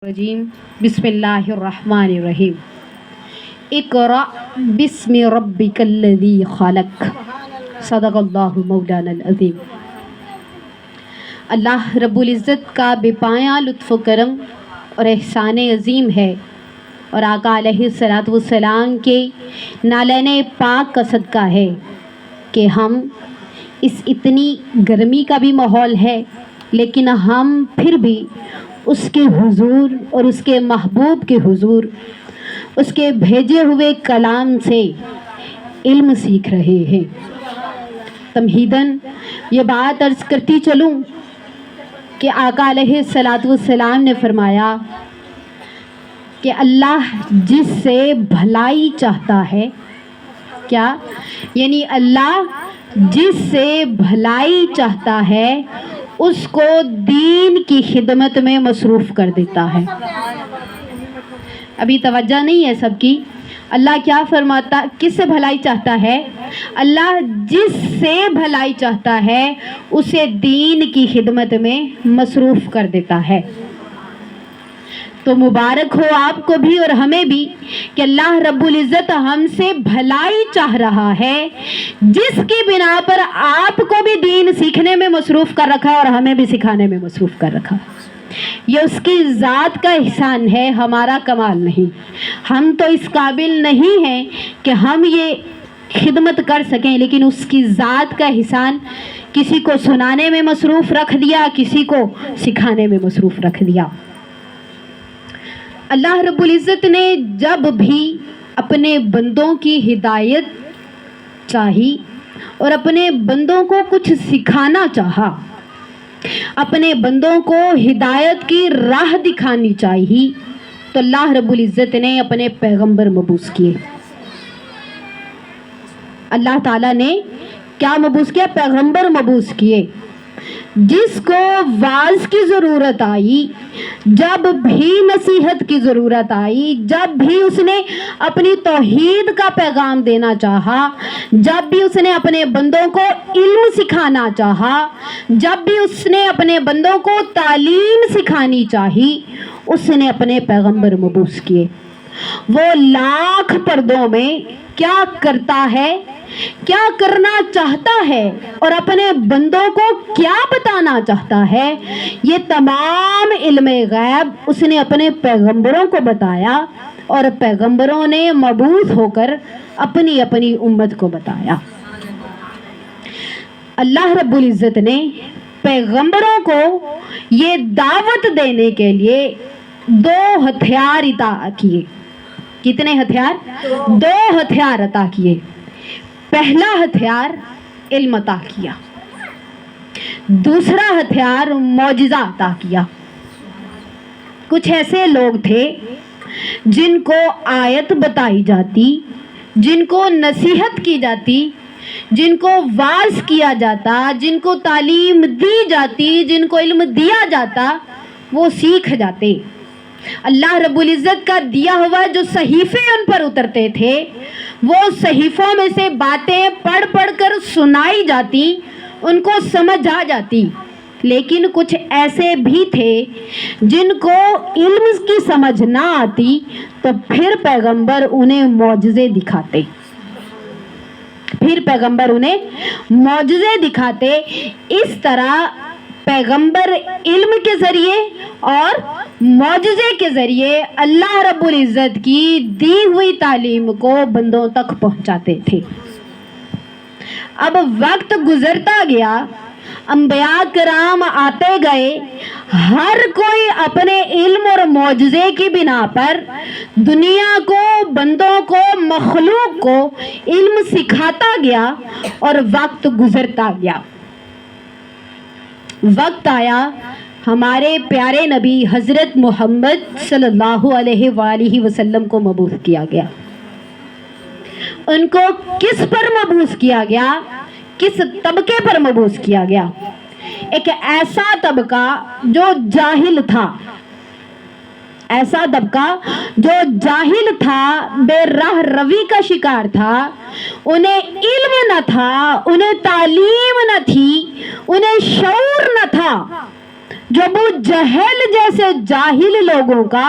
الرجیم بسم اللہ الرحمن الرحیم اقرأ بسم ربک الذی خلق صدق اللہ مولانا العظیم۔ اللہ رب العزت کا بے پایہ لطف و کرم اور احسان عظیم ہے، اور آقا علیہ الصلوۃ والسلام کے نالین پاک کا صدقہ ہے کہ ہم اس اتنی گرمی کا بھی ماحول ہے، لیکن ہم پھر بھی اس کے حضور اور اس کے محبوب کے حضور، اس کے بھیجے ہوئے کلام سے علم سیکھ رہے ہیں۔ تمہیداً یہ بات عرض کرتی چلوں کہ آقا علیہ الصلوۃ والسلام نے فرمایا کہ اللہ جس سے بھلائی چاہتا ہے، کیا یعنی اللہ جس سے بھلائی چاہتا ہے اس کو دین کی خدمت میں مصروف کر دیتا ہے۔ ابھی توجہ نہیں ہے سب کی؟ اللہ کیا فرماتا، کس سے بھلائی چاہتا ہے؟ اللہ جس سے بھلائی چاہتا ہے اسے دین کی خدمت میں مصروف کر دیتا ہے۔ تو مبارک ہو آپ کو بھی اور ہمیں بھی کہ اللہ رب العزت ہم سے بھلائی چاہ رہا ہے، جس کی بنا پر آپ کو بھی دین سیکھنے میں مصروف کر رکھا اور ہمیں بھی سکھانے میں مصروف کر رکھا۔ یہ اس کی ذات کا احسان ہے، ہمارا کمال نہیں۔ ہم تو اس قابل نہیں ہیں کہ ہم یہ خدمت کر سکیں، لیکن اس کی ذات کا احسان کسی کو سنانے میں مصروف رکھ دیا، کسی کو سکھانے میں مصروف رکھ دیا۔ اللہ رب العزت نے جب بھی اپنے بندوں کی ہدایت چاہی اور اپنے بندوں کو کچھ سکھانا چاہا، اپنے بندوں کو ہدایت کی راہ دکھانی چاہی، تو اللہ رب العزت نے اپنے پیغمبر مبعوث کیے۔ اللہ تعالیٰ نے کیا مبعوث کیا؟ پیغمبر مبعوث کیے۔ جس کو واعظ کی ضرورت آئی، جب بھی نصیحت کی ضرورت آئی، جب بھی اس نے اپنی توحید کا پیغام دینا چاہا، جب بھی اس نے اپنے بندوں کو علم سکھانا چاہا، جب بھی اس نے اپنے بندوں کو تعلیم سکھانی چاہی، اس نے اپنے پیغمبر مبعوث کیے۔ وہ لاکھ پردوں میں کیا کرتا ہے، کیا کرنا چاہتا ہے اور اپنے بندوں کو کیا بتانا چاہتا ہے، یہ تمام علم غیب اس نے اپنے پیغمبروں کو بتایا، اور پیغمبروں نے مبعوث ہو کر اپنی اپنی امت کو بتایا۔ اللہ رب العزت نے پیغمبروں کو یہ دعوت دینے کے لیے دو ہتھیار عطا کیے۔ کتنے ہتھیار؟ دو ہتھیار عطا کیے۔ پہلا ہتھیار علم عطا کیا، دوسرا ہتھیار معجزہ عطا کیا۔ کچھ ایسے لوگ تھے جن کو آیت بتائی جاتی، جن کو نصیحت کی جاتی، جن کو واعظ کیا جاتا، جن کو تعلیم دی جاتی، جن کو علم دیا جاتا، وہ سیکھ جاتے۔ اللہ رب العزت کا دیا ہوا جو صحیفے ان پر اترتے تھے، وہ صحیفوں میں سے باتیں پڑھ پڑھ کر سنائی جاتی، ان کو سمجھ آ جاتی۔ لیکن کچھ ایسے بھی تھے جن کو علم کی سمجھ نہ آتی، تو پھر پیغمبر انہیں معجزے دکھاتے، اس طرح پیغمبر علم کے ذریعے اور معجزے کے ذریعے اللہ رب العزت کی دی ہوئی تعلیم کو بندوں تک پہنچاتے تھے۔ اب وقت گزرتا گیا، انبیاء کرام آتے گئے، ہر کوئی اپنے علم اور معجزے کی بنا پر دنیا کو، بندوں کو، مخلوق کو علم سکھاتا گیا، اور وقت گزرتا گیا۔ وقت آیا، ہمارے پیارے نبی حضرت محمد صلی اللہ علیہ وآلہ وسلم کو مبعوث کیا گیا۔ ان کو کس پر مبعوث کیا گیا؟ کس طبقے پر مبعوث کیا گیا؟ ایک ایسا طبقہ جو جاہل تھا، ایسا طبقہ جو جاہل تھا، بے راہ روی کا شکار تھا، انہیں علم نہ تھا، انہیں تعلیم نہ تھی، انہیں شعور نہ تھا، جو ابو جہل جیسے جاہل لوگوں کا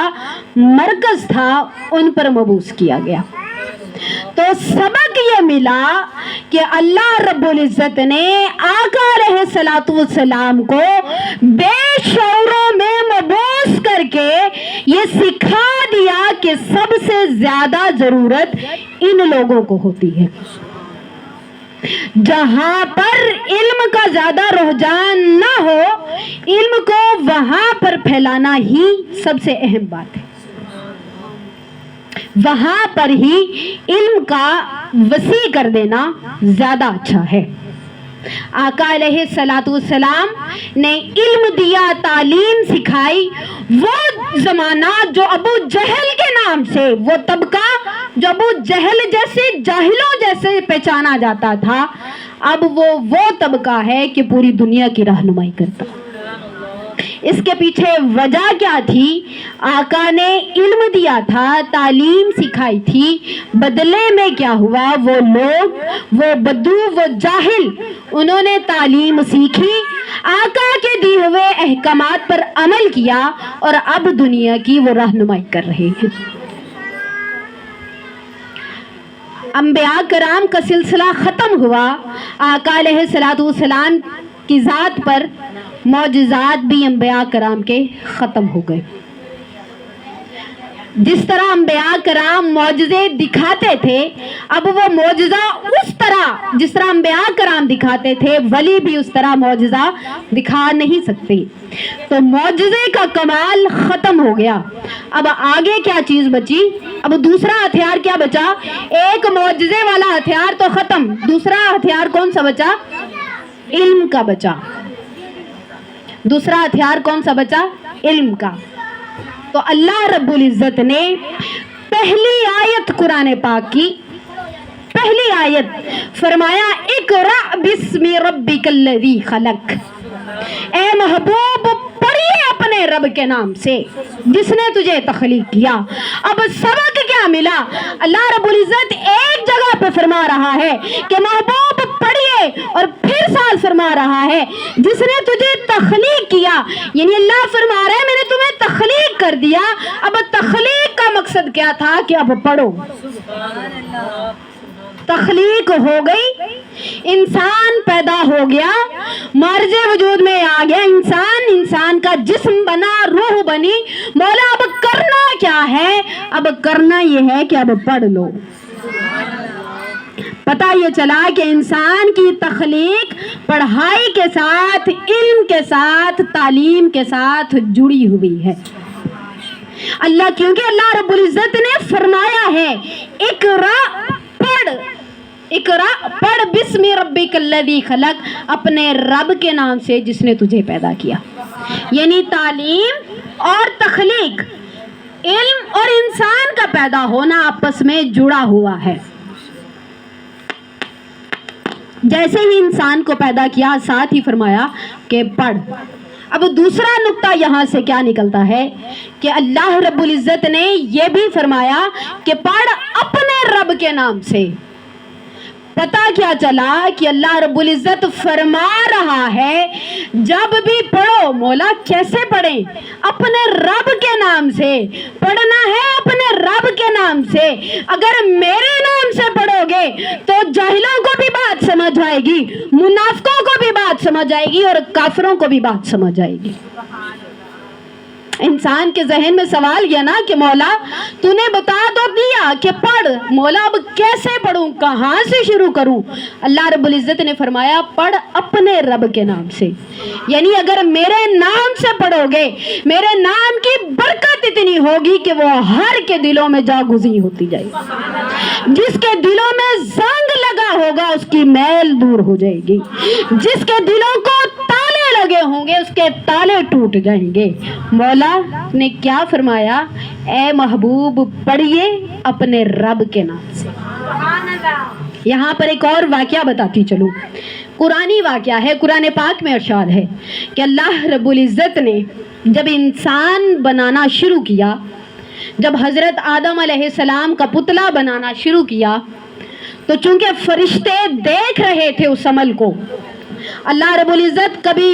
مرکز تھا ان پر مبعوث کیا گیا۔ تو سبق یہ ملا کہ اللہ رب العزت نے آقا علیہ الصلوۃ والسلام کو بے شعوروں میں مبعوث کر کے یہ سکھا دیا کہ سب سے زیادہ ضرورت ان لوگوں کو ہوتی ہے۔ جہاں پر علم کا زیادہ رجحان نہ ہو، علم کو وہاں پر پھیلانا ہی سب سے اہم بات ہے، وہاں پر ہی علم کا وسیع کر دینا زیادہ اچھا ہے۔ آقا علیہ الصلوۃ والسلام نے علم دیا، تعلیم سکھائی۔ وہ زمانہ جو ابو جہل کے نام سے، وہ طبقہ جو ابو جہل جیسے جاہلوں جیسے پہچانا جاتا تھا، اب وہ طبقہ ہے کہ پوری دنیا کی رہنمائی کرتا۔ اس کے پیچھے وجہ کیا تھی؟ آقا نے علم دیا تھا، تعلیم سکھائی تھی، بدلے میں کیا ہوا؟ وہ لوگ، وہ بدو، وہ جاہل، انہوں نے تعلیم سیکھی، آقا کے دیے ہوئے احکامات پر عمل کیا اور اب دنیا کی وہ رہنمائی کر رہے ہیں۔ انبیاء کرام کا سلسلہ ختم ہوا، آقا علیہ الصلوۃ والسلام کی ذات پر معجزات بھی انبیاء کرام کے ختم ہو گئے۔ جس طرح انبیاء کرام معجزے دکھاتے تھے، اب وہ معجزہ اس طرح جس طرح انبیاء کرام دکھاتے تھے، ولی بھی اس طرح معجزہ دکھا نہیں سکتے۔ تو معجزے کا کمال ختم ہو گیا، اب آگے کیا چیز بچی؟ اب دوسرا ہتھیار کیا بچا؟ ایک معجزے والا ہتھیار تو ختم، دوسرا ہتھیار کون سا بچا؟ علم کا بچا۔ دوسرا ہتھیار کون سا بچا؟ علم کا۔ تو اللہ رب العزت نے پہلی آیت قرآن پاک کی پہلی آیت فرمایا اقرأ بسم ربک الذی خلق، اے محبوب پڑھیے اپنے رب کے نام سے جس نے تجھے تخلیق کیا۔ اب سبق کیا ملا؟ اللہ رب العزت ایک جگہ پہ فرما رہا ہے کہ محبوب پڑھیے، اور پھر سال فرما رہا ہے جس نے تجھے تخلیق کیا، یعنی اللہ فرما رہا ہے میں نے تمہیں تخلیق کر دیا۔ اب تخلیق کا مقصد کیا تھا کہ اب پڑھو۔ تخلیق ہو گئی، انسان پیدا ہو گیا، مرج وجود میں آ گیا، انسان کا جسم بنا، روح بنی۔ مولا اب کرنا کیا ہے؟ اب کرنا یہ ہے کہ اب پڑھ لو۔ پتہ یہ چلا کہ انسان کی تخلیق پڑھائی کے ساتھ، علم کے ساتھ، تعلیم کے ساتھ جڑی ہوئی ہے۔ کیونکہ اللہ رب العزت نے فرمایا ہے اقرا، پڑھ، اقرا پڑھ بسم ربک الذی خلق، اپنے رب کے نام سے جس نے تجھے پیدا کیا۔ یعنی تعلیم اور تخلیق، علم اور انسان کا پیدا ہونا آپس میں جڑا ہوا ہے۔ جیسے ہی انسان کو پیدا کیا، ساتھ ہی فرمایا کہ پڑھ۔ اب دوسرا نقطہ یہاں سے کیا نکلتا ہے کہ اللہ رب العزت نے یہ بھی فرمایا کہ پڑھ اپنے رب کے نام سے۔ پتہ کیا چلا کہ اللہ رب العزت فرما رہا ہے جب بھی پڑھو، مولا کیسے پڑھیں؟ اپنے رب کے نام سے پڑھنا ہے، اپنے رب کے نام سے۔ اگر میرے نام سے پڑھو گے تو جاہلوں کو بھی بات سمجھ آئے گی، منافقوں کو بھی بات سمجھ آئے گی، اور کافروں کو بھی بات سمجھ آئے گی۔ انسان کے ذہن میں سوال یہ نا کہ مولا تو نے بتا تو دیا کہ پڑھ، مولا اب کیسے پڑھوں، کہاں سے شروع کروں؟ اللہ رب العزت نے فرمایا پڑھ اپنے رب کے نام سے۔ یعنی اگر میرے نام سے پڑھو گے، میرے نام کی برکت اتنی ہوگی کہ وہ ہر کے دلوں میں جاگزیں ہوتی جائے گی۔ جس کے دلوں میں زنگ لگا ہوگا اس کی میل دور ہو جائے گی، جس کے دلوں کو تالے لگے ہوں گے اس کے تالے ٹوٹ جائیں گے۔ مولا نے کیا فرمایا؟ اے محبوب پڑھیے اپنے رب کے نام سے۔ یہاں پر ایک اور واقعہ بتاتی چلوں، قرآنی واقعہ ہے، قرآن پاک میں ارشاد ہے کہ اللہ رب العزت نے جب انسان بنانا شروع کیا، جب حضرت آدم علیہ السلام کا پتلا بنانا شروع کیا، تو چونکہ فرشتے دیکھ رہے تھے اس عمل کو، اللہ رب العزت کبھی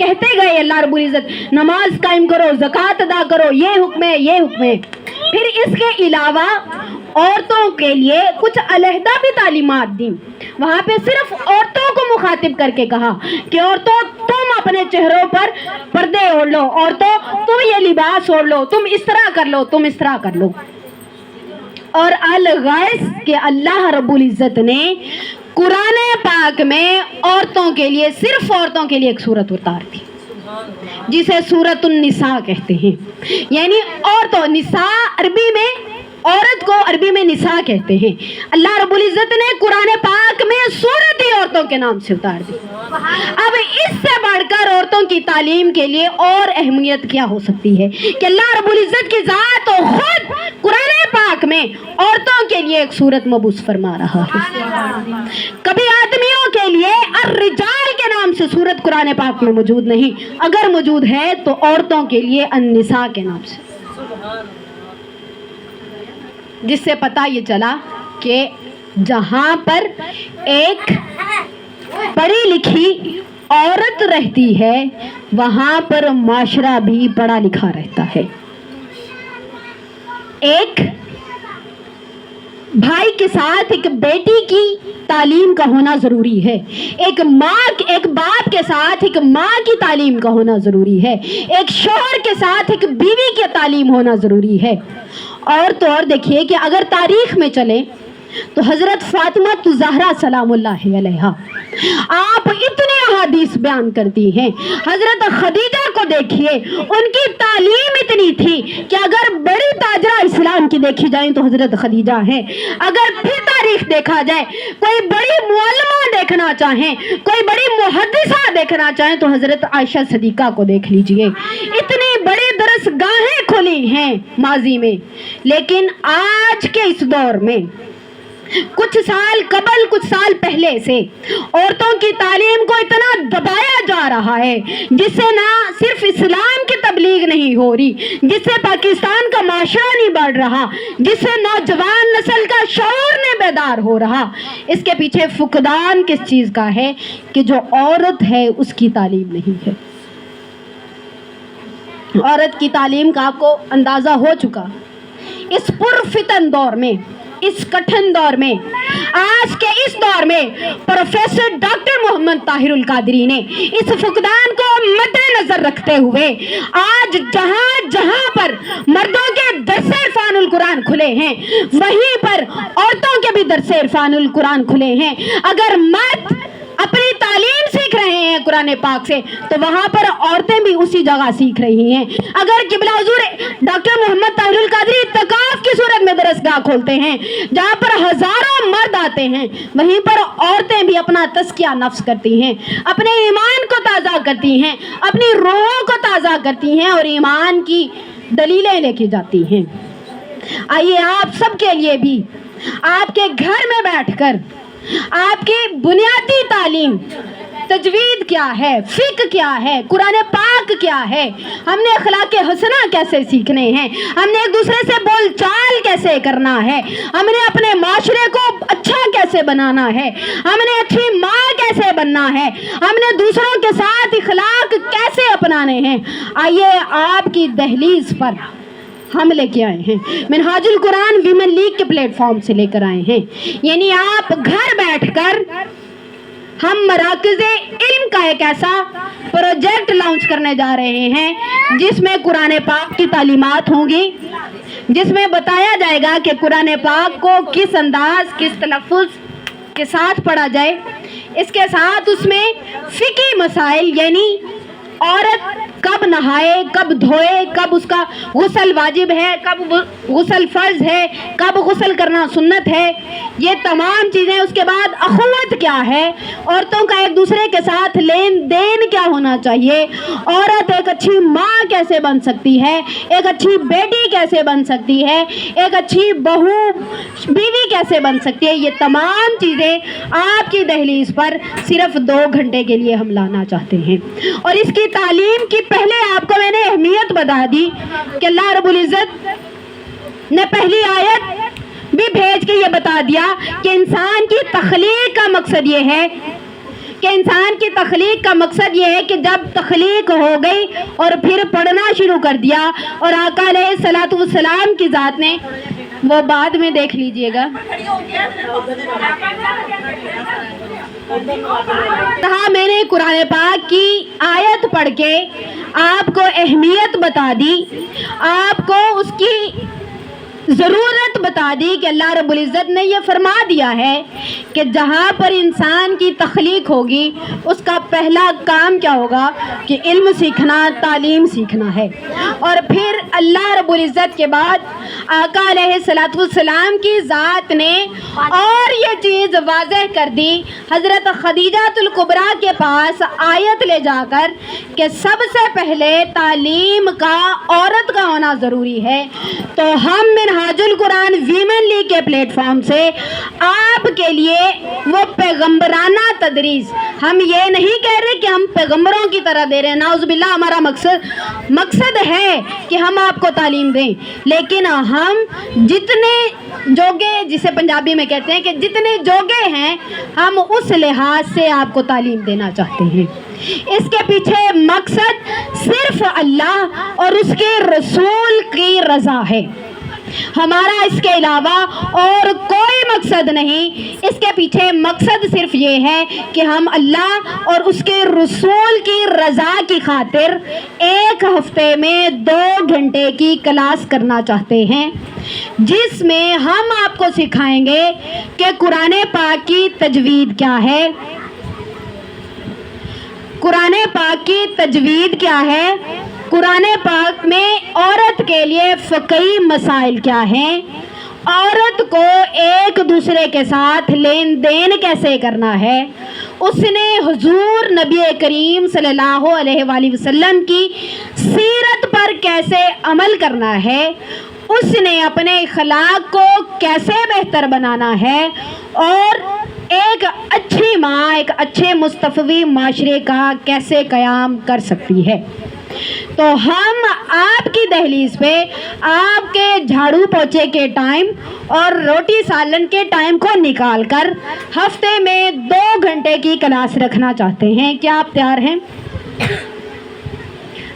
کہتے گئے اللہ رب العزت نماز قائم کرو، زکوٰۃ ادا کرو، یہ حکم ہے، یہ حکم ہے۔ پھر اس کے علاوہ عورتوں کے لیے کچھ علیحدہ بھی تعلیمات دیں۔ وہاں پہ صرف عورتوں کو مخاطب کر کے کہا کہ عورتوں تم اپنے چہروں پر پردے اوڑھ لو، عورتوں تم یہ لباس اوڑھ لو، تم اس طرح کر لو، تم اس طرح کر لو۔ اور الغائص کہ اللہ رب العزت نے قرآن پاک میں عورتوں کے لیے، صرف عورتوں کے لیے ایک سورت اتار دی جسے سورۃ النساء کہتے ہیں۔ یعنی عورتوں، نساء عربی میں، عورت کو عربی میں نساء کہتے ہیں۔ اللہ رب العزت نے قرآن پاک میں سورت ہی عورتوں کے نام سے اتار دی۔ اب اس سے بڑھ کر عورتوں کی تعلیم کے لیے اور اہمیت کیا ہو سکتی ہے کہ اللہ رب العزت کی ذات و خود قرآن پاک میں عورتوں کے لیے ایک سورت مبعوث فرما رہا ہے۔ کبھی آدمیوں کے لیے الرجال کے نام سے سورت قرآن پاک میں موجود نہیں، اگر موجود ہے تو عورتوں کے لیے النساء کے نام سے، جس سے پتہ یہ چلا کہ جہاں پر ایک پڑھی لکھی عورت رہتی ہے وہاں پر معاشرہ بھی پڑھا لکھا رہتا ہے۔ ایک بھائی کے ساتھ ایک بیٹی کی تعلیم کا ہونا ضروری ہے، ایک باپ کے ساتھ ایک ماں کی تعلیم کا ہونا ضروری ہے، ایک شوہر کے ساتھ ایک بیوی کی تعلیم ہونا ضروری ہے۔ اور تو اور دیکھیے کہ اگر تاریخ میں چلیں تو حضرت فاطمہ الزہرا سلام اللہ علیہا آپ اتنے احادیث بیان کرتی ہیں۔ حضرت خدیجہ کو دیکھیے، ان کی تعلیم اتنی تھی کہ اگر بڑی تاجرہ اسلام کی دیکھی جائیں تو حضرت خدیجہ ہیں۔ اگر پھر تاریخ دیکھا جائے، کوئی بڑی معلمہ دیکھنا چاہیں، کوئی بڑی محدثہ دیکھنا چاہیں تو حضرت عائشہ صدیقہ کو دیکھ لیجئے۔ اتنی بڑی درسگاہیں کھلی ہیں ماضی میں، لیکن آج کے اس دور میں کچھ سال قبل، کچھ سال پہلے سے عورتوں کی تعلیم کو اتنا دبایا جا رہا ہے جس سے نہ صرف اسلام کی تبلیغ نہیں ہو رہی، جس سے پاکستان کا معاشرہ نہیں بڑھ رہا، جس سے نوجوان نسل کا شعور نہیں بیدار ہو رہا۔ اس کے پیچھے فقدان کس چیز کا ہے کہ جو عورت ہے اس کی تعلیم نہیں ہے۔ عورت کی تعلیم کا آپ کو اندازہ ہو چکا۔ اس پرفتن دور میں، اس کٹھن دور میں، آج کے اس دور میں پروفیسر ڈاکٹر محمد طاہر القادری نے اس فقدان کو مد نظر رکھتے ہوئے آج جہاں جہاں پر مردوں کے درس عرفان القرآن کھلے ہیں وہیں پر عورتوں کے بھی درس عرفان القرآن کھلے ہیں۔ اگر مرد اپنی تعلیم سیکھ رہے ہیں قرآن پاک سے تو وہاں پر عورتیں بھی اسی جگہ سیکھ رہی ہیں۔ اگر قبلہ حضور ڈاکٹر محمد طاہر القادری اعتکاف کی صورت میں درسگاہ کھولتے ہیں جہاں پر ہزاروں مرد آتے ہیں، وہیں پر عورتیں بھی اپنا تزکیہ نفس کرتی ہیں، اپنے ایمان کو تازہ کرتی ہیں، اپنی روحوں کو تازہ کرتی ہیں اور ایمان کی دلیلیں لے کے جاتی ہیں۔ آئیے آپ سب کے لیے بھی آپ کے گھر میں بیٹھ کر آپ کی بنیادی تعلیم، تجوید کیا ہے، فقہ کیا ہے، قرآن پاک کیا ہے، ہم نے اخلاق حسنہ کیسے سیکھنے ہیں، ہم نے ایک دوسرے سے بول چال کیسے کرنا ہے، ہم نے اپنے معاشرے کو اچھا کیسے بنانا ہے، ہم نے اچھی ماں کیسے بننا ہے، ہم نے دوسروں کے ساتھ اخلاق کیسے اپنانے ہیں، آئیے آپ کی دہلیز پر ہم لے کے آئے ہیں۔ منہاج القرآن ویمن لیگ کے پلیٹ فارم سے لے کر آئے ہیں۔ یعنی آپ گھر بیٹھ کر ہم مراکز علم کا ایک ایسا پروجیکٹ لانچ کرنے جا رہے ہیں جس میں قرآن پاک کی تعلیمات ہوں گی، جس میں بتایا جائے گا کہ قرآن پاک کو کس انداز، کس تلفظ کے ساتھ پڑھا جائے۔ اس کے ساتھ اس میں فقہی مسائل، یعنی عورت کب نہائے، کب دھوئے، کب اس کا غسل واجب ہے، کب غسل فرض ہے، کب غسل کرنا سنت ہے، یہ تمام چیزیں۔ اس کے بعد اخوت کیا ہے، عورتوں کا ایک دوسرے کے ساتھ لین دین کیا ہونا چاہیے، عورت ایک اچھی ماں کیسے بن سکتی ہے، ایک اچھی بیٹی کیسے بن سکتی ہے، ایک اچھی بہو بیوی کیسے بن سکتی ہے، یہ تمام چیزیں آپ کی دہلیز پر صرف 2 گھنٹے کے لیے ہم لانا چاہتے ہیں۔ اور اس کی تعلیم کی پہلے آپ کو میں نے اہمیت بتا دی کہ اللہ رب العزت نے پہلی آیت بھی بھیج کے یہ بتا دیا کہ انسان کی تخلیق کا مقصد یہ ہے کہ انسان کی تخلیق کا مقصد یہ ہے کہ جب تخلیق ہو گئی اور پھر پڑھنا شروع کر دیا، اور آقا علیہ الصلوۃ والسلام کی ذات نے، وہ بعد میں دیکھ لیجئے گا، کہا میں نے قرآن پاک کی آیت پڑھ کے آپ کو اہمیت بتا دی، آپ کو اس کی ضرورت بتا دی کہ اللہ رب العزت نے یہ فرما دیا ہے کہ جہاں پر انسان کی تخلیق ہوگی اس کا پہلا کام کیا ہوگا کہ علم سیکھنا، تعلیم سیکھنا ہے۔ اور پھر اللہ رب العزت کے بعد آقا علیہ الصلوۃ والسلام کی ذات نے اور یہ چیز واضح کر دی حضرت خدیجہ الکبریٰ کے پاس آیت لے جا کر کہ سب سے پہلے تعلیم کا عورت کا ہونا ضروری ہے۔ تو ہم منہاج القرآن ویمن لیگ کے پلیٹ فارم سے آپ کے لیے وہ پیغمبرانہ تدریس، ہم یہ نہیں کہہ رہے کہ ہم پیغمبروں کی طرح دے رہے ہیں، نعوذ باللہ، ہمارا مقصد ہے کہ ہم آپ کو تعلیم دیں، لیکن ہم جتنے جوگے، جسے پنجابی میں کہتے ہیں کہ جتنے جوگے ہیں، ہم اس لحاظ سے آپ کو تعلیم دینا چاہتے ہیں۔ اس کے پیچھے مقصد صرف اللہ اور اس کے رسول کی رضا ہے، ہمارا اس کے علاوہ اور کوئی مقصد نہیں۔ اس کے پیچھے مقصد صرف یہ ہے کہ ہم اللہ اور اس کے رسول کی رضا کی خاطر ایک ہفتے میں 2 گھنٹے کی کلاس کرنا چاہتے ہیں، جس میں ہم آپ کو سکھائیں گے کہ قرآن پاک کی تجوید کیا ہے، قرآن پاک کی تجوید کیا ہے، قرآن پاک میں عورت کے لیے فقہی مسائل کیا ہیں، عورت کو ایک دوسرے کے ساتھ لین دین کیسے کرنا ہے، اس نے حضور نبی کریم صلی اللہ علیہ وآلہ وسلم کی سیرت پر کیسے عمل کرنا ہے، اس نے اپنے اخلاق کو کیسے بہتر بنانا ہے، اور ایک اچھی ماں ایک اچھے مصطفی معاشرے کا کیسے قیام کر سکتی ہے۔ تو ہم آپ کی دہلیز پہ آپ کے جھاڑو پوچھے کے ٹائم اور روٹی سالن کے ٹائم کو نکال کر ہفتے میں 2 گھنٹے کی کلاس رکھنا چاہتے ہیں۔ کیا آپ تیار ہیں؟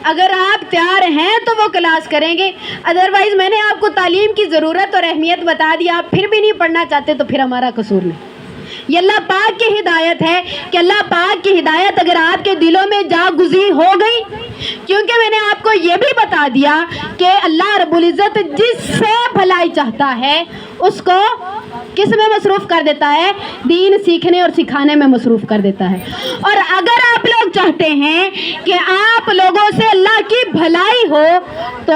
اگر آپ تیار ہیں تو وہ کلاس کریں گے، ادروائز میں نے آپ کو تعلیم کی ضرورت اور اہمیت بتا دی، آپ پھر بھی نہیں پڑھنا چاہتے تو پھر ہمارا قصور نہیں۔ یہ اللہ پاک کی ہدایت ہے کہ اللہ پاک کی ہدایت اگر آپ کے دلوں میں جا گزری ہو گئی، کیونکہ میں نے آپ کو یہ بھی بتا دیا کہ اللہ رب العزت جس سے بھلائی چاہتا ہے اس کو کس میں مصروف کر دیتا ہے؟ دین سیکھنے اور سکھانے میں مصروف کر دیتا ہے۔ اور اگر آپ لوگ چاہتے ہیں کہ آپ لوگوں سے اللہ کی بھلائی ہو تو